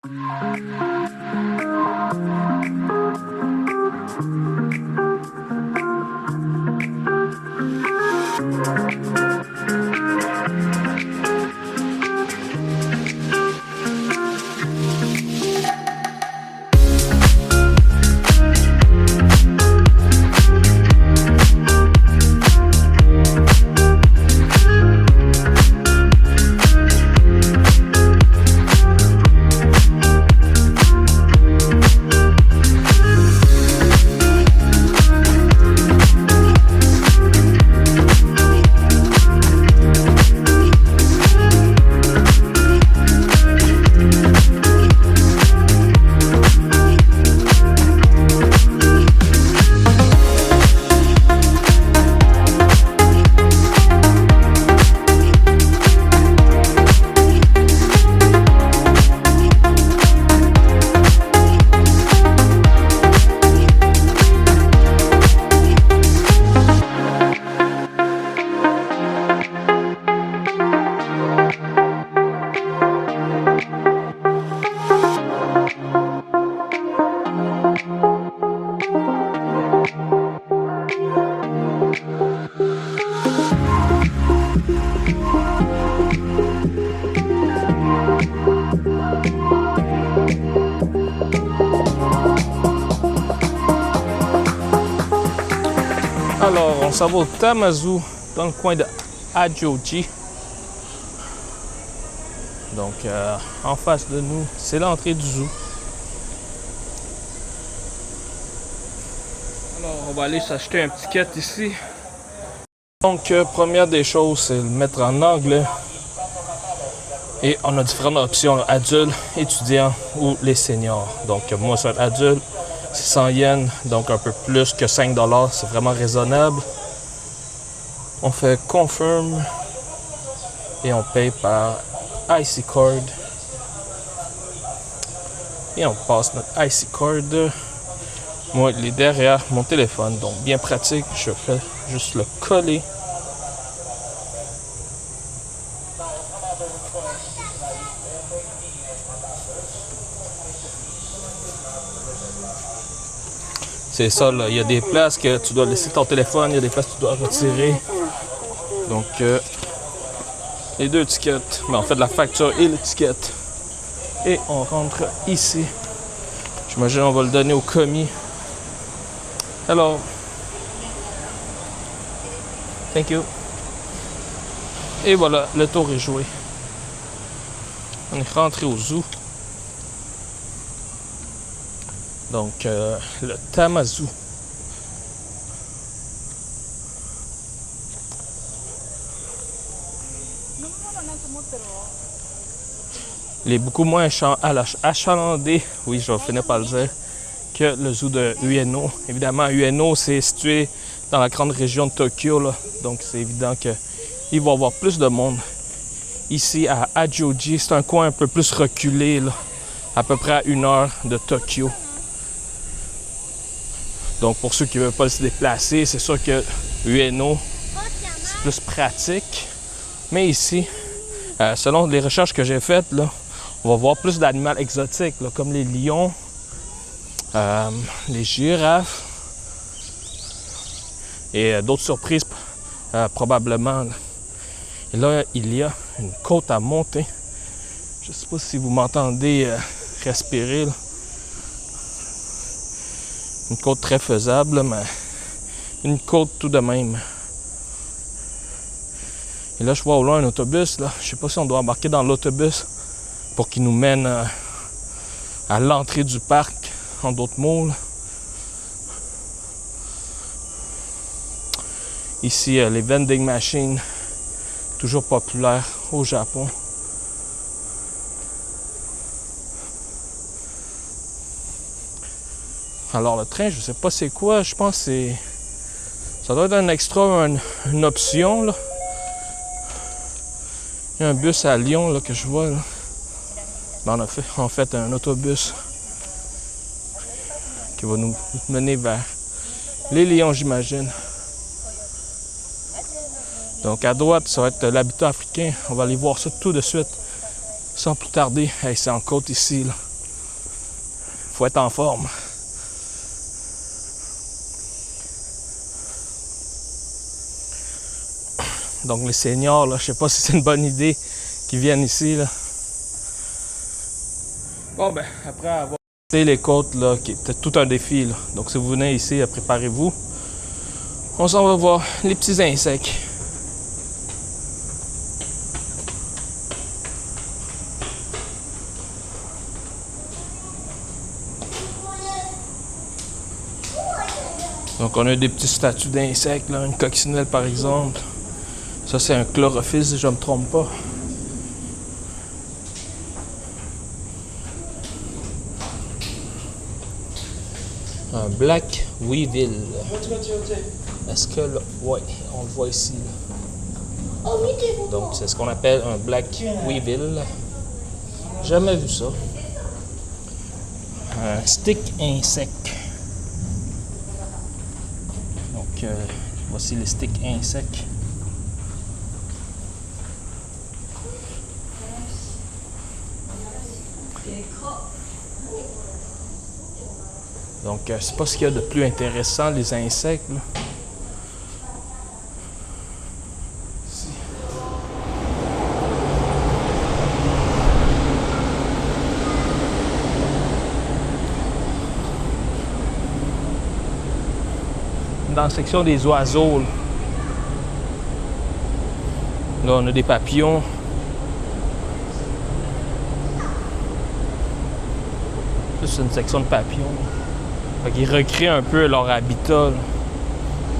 Alors, on s'en va au Tamazu, dans le coin de Ajoji. Donc, en face de nous, c'est l'entrée du zoo. Alors, on va aller s'acheter un ticket ici. Donc, première des choses, c'est le mettre en anglais. Et on a différentes options, adultes, étudiants ou les seniors. Donc, moi, ça va être adulte. C'est 100 yens, donc un peu plus que 5 $. C'est vraiment raisonnable. On fait confirm et on paye par IC Card. Et on passe notre IC Card. Moi, il est derrière mon téléphone, donc bien pratique. Je fais juste le coller. C'est ça, là. Il y a des places que tu dois laisser ton téléphone, il y a des places que tu dois retirer. Donc, les deux tickets, mais on fait de la facture et l'étiquette. Et on rentre ici. J'imagine on va le donner au commis. Alors, thank you. Et voilà, le tour est joué. On est rentré au zoo. Donc, le Tamazu. Il est beaucoup moins achalandé, oui, je vais finir par le dire, que le zoo de Ueno. Évidemment, Ueno, c'est situé dans la grande région de Tokyo, là, donc c'est évident qu'il va y avoir plus de monde. Ici, à Ajoji, c'est un coin un peu plus reculé, là, à peu près à 1 heure de Tokyo. Donc, pour ceux qui ne veulent pas se déplacer, c'est sûr que Ueno, c'est plus pratique. Mais ici, selon les recherches que j'ai faites, là, on va voir plus d'animaux exotiques, là, comme les lions, les girafes et d'autres surprises probablement. Et là, il y a une côte à monter. Je ne sais pas si vous m'entendez respirer, là. Une côte très faisable, mais une côte tout de même. Et là, je vois au loin un autobus. Là. Je ne sais pas si on doit embarquer dans l'autobus pour qu'il nous mène à l'entrée du parc, en d'autres mots. Là. Ici, les vending machines, toujours populaires au Japon. Alors le train, je sais pas c'est quoi, je pense que c'est... Ça doit être un extra, une option, là. Il y a un bus à Lyon, là, que je vois, là. Ben, on a fait, en fait, un autobus qui va nous mener vers les Lions, j'imagine. Donc à droite, ça va être l'habitat africain. On va aller voir ça tout de suite, sans plus tarder. Hey, c'est en côte ici, là. faut être en forme. Donc les seniors, là, je sais pas si c'est une bonne idée qu'ils viennent ici. Là. Bon ben, après avoir visité les côtes, là, qui était tout un défi. Là. Donc si vous venez ici, préparez-vous. On s'en va voir les petits insectes. Donc on a des petits statues d'insectes, là, une coccinelle par exemple. Ça c'est un chlorophylle si je ne me trompe pas. Un Black Weevil. Est-ce que là, ouais, on le voit ici. Là. Donc c'est ce qu'on appelle un Black Weevil. Jamais vu ça. Un stick insect. Donc voici les sticks insectes. Donc c'est pas ce qu'il y a de plus intéressant, les insectes. Là. Dans la section des oiseaux, là on a des papillons. Là c'est une section de papillons. Fait qu'ils recréent un peu leur habitat. Là.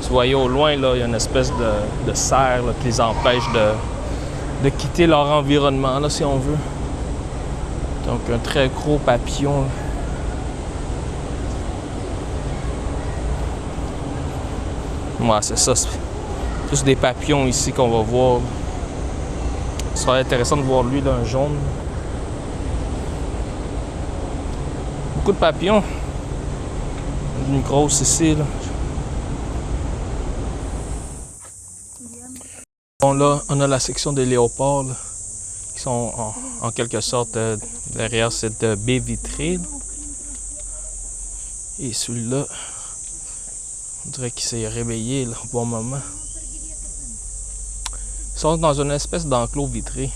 Tu voyez au loin, là, il y a une espèce de serre là, qui les empêche de quitter leur environnement, là, si on veut. Donc un très gros papillon. Là. Ouais, c'est ça. C'est plus des papillons ici qu'on va voir. Ce serait intéressant de voir lui, là, un jaune. Beaucoup de papillons. Une grosse ici, là. Bon, là, on a la section des léopards, là, qui sont en quelque sorte derrière cette baie vitrée. Là. Et celui-là, on dirait qu'il s'est réveillé là, au bon moment. Ils sont dans une espèce d'enclos vitré.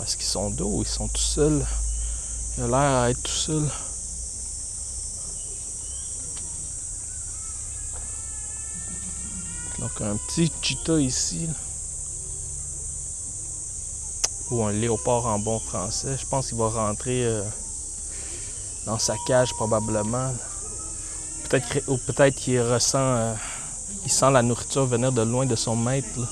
Est-ce qu'ils sont deux ou ils sont tout seuls? Il a l'air à être tout seul. Donc un petit cheetah ici. Là. Ou un léopard en bon français. Je pense qu'il va rentrer dans sa cage probablement. Peut-être qu'il ressent... il sent la nourriture venir de loin de son maître. Là.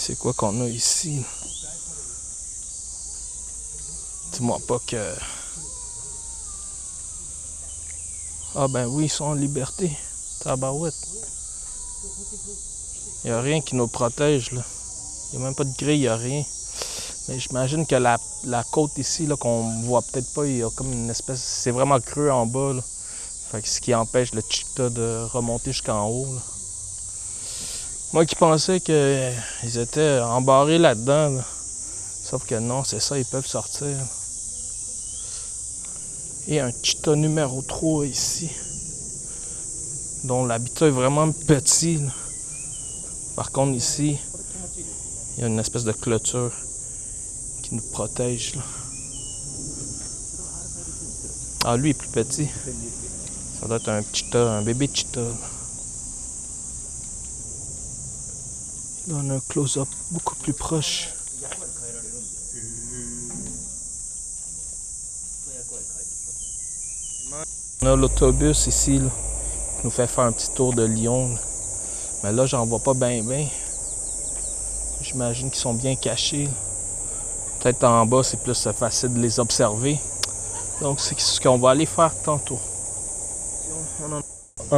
C'est quoi qu'on a ici? Dis-moi pas que... Ah ben oui, ils sont en liberté. Tabarouette. Il n'y a rien qui nous protège, là. Il n'y a même pas de grille, il n'y a rien. Mais j'imagine que la côte ici, là, qu'on voit peut-être pas, il y a comme une espèce... C'est vraiment creux en bas, là. Fait que ce qui empêche le cheetah de remonter jusqu'en haut, là. Moi qui pensais qu'ils étaient embarrés là-dedans. Là. Sauf que non, c'est ça, ils peuvent sortir. Et un cheetah numéro 3 ici. Dont l'habitat est vraiment petit. Là. Par contre, ici, il y a une espèce de clôture qui nous protège. Là. Ah, lui est plus petit. Ça doit être un cheetah, un bébé cheetah. Là. Là, on a un close-up beaucoup plus proche. On a l'autobus ici, là, qui nous fait faire un petit tour de Lyon. Là. Mais là, j'en vois pas bien. J'imagine qu'ils sont bien cachés. Là. Peut-être en bas, c'est plus facile de les observer. Donc c'est ce qu'on va aller faire tantôt. On en a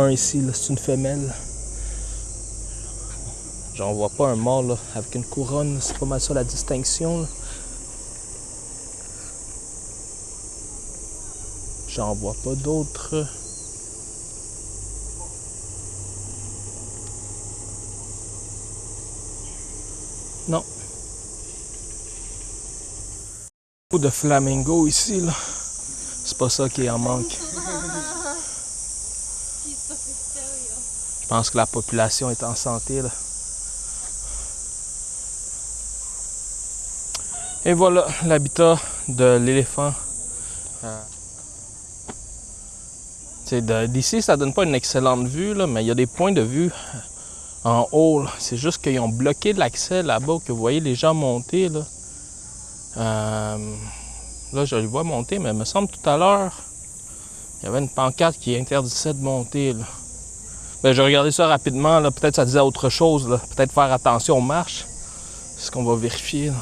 un ici, c'est une femelle. J'en vois pas un mâle là, avec une couronne, c'est pas mal ça la distinction. Là. J'en vois pas d'autres. Non. Beaucoup de flamingos ici, là. C'est pas ça qui en manque. Je pense que la population est en santé, là. Et voilà l'habitat de l'éléphant. D'ici, ça donne pas une excellente vue, là, mais il y a des points de vue en haut. C'est juste qu'ils ont bloqué l'accès là-bas, que vous voyez les gens monter. Là, là je les vois monter, mais il me semble tout à l'heure, il y avait une pancarte qui interdisait de monter. Là. Ben, j'ai regardé ça rapidement, là, peut-être ça disait autre chose. Là. Peut-être faire attention aux marches. C'est ce qu'on va vérifier. Là.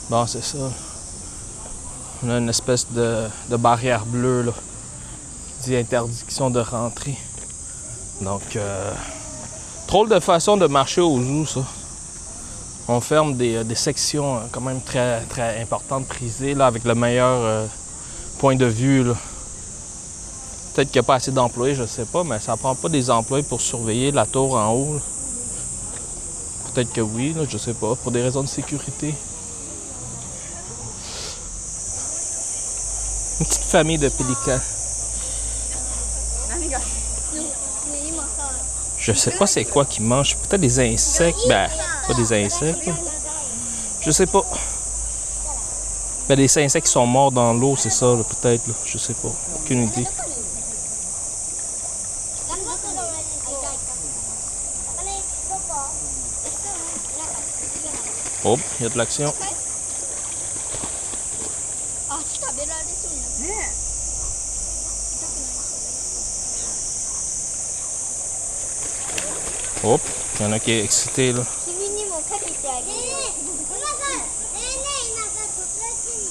Bon, c'est ça. On a une espèce de barrière bleue là, qui dit interdiction de rentrer. Donc, drôle de façon de marcher au zoo, ça. On ferme des sections quand même très, très importantes, prisées, là, avec le meilleur point de vue. Là. Peut-être qu'il n'y a pas assez d'employés, je ne sais pas, mais ça prend pas des employés pour surveiller la tour en haut. Là. Peut-être que oui, là, je sais pas, pour des raisons de sécurité. Une petite famille de pélicans. Je sais pas c'est quoi qu'ils mangent. Peut-être des insectes. Ben, pas des insectes. Là. Je sais pas. Ben, des insectes qui sont morts dans l'eau, c'est ça, peut-être. Je sais pas. Aucune idée. Oh, il y a de l'action. Hop, il y en a qui est excité là.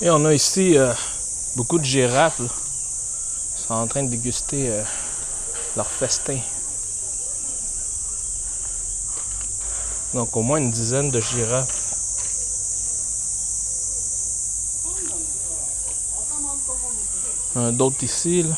Et on a ici beaucoup de girafes. Là. Ils sont en train de déguster leur festin. Donc au moins une dizaine de girafes. D'autres ici là.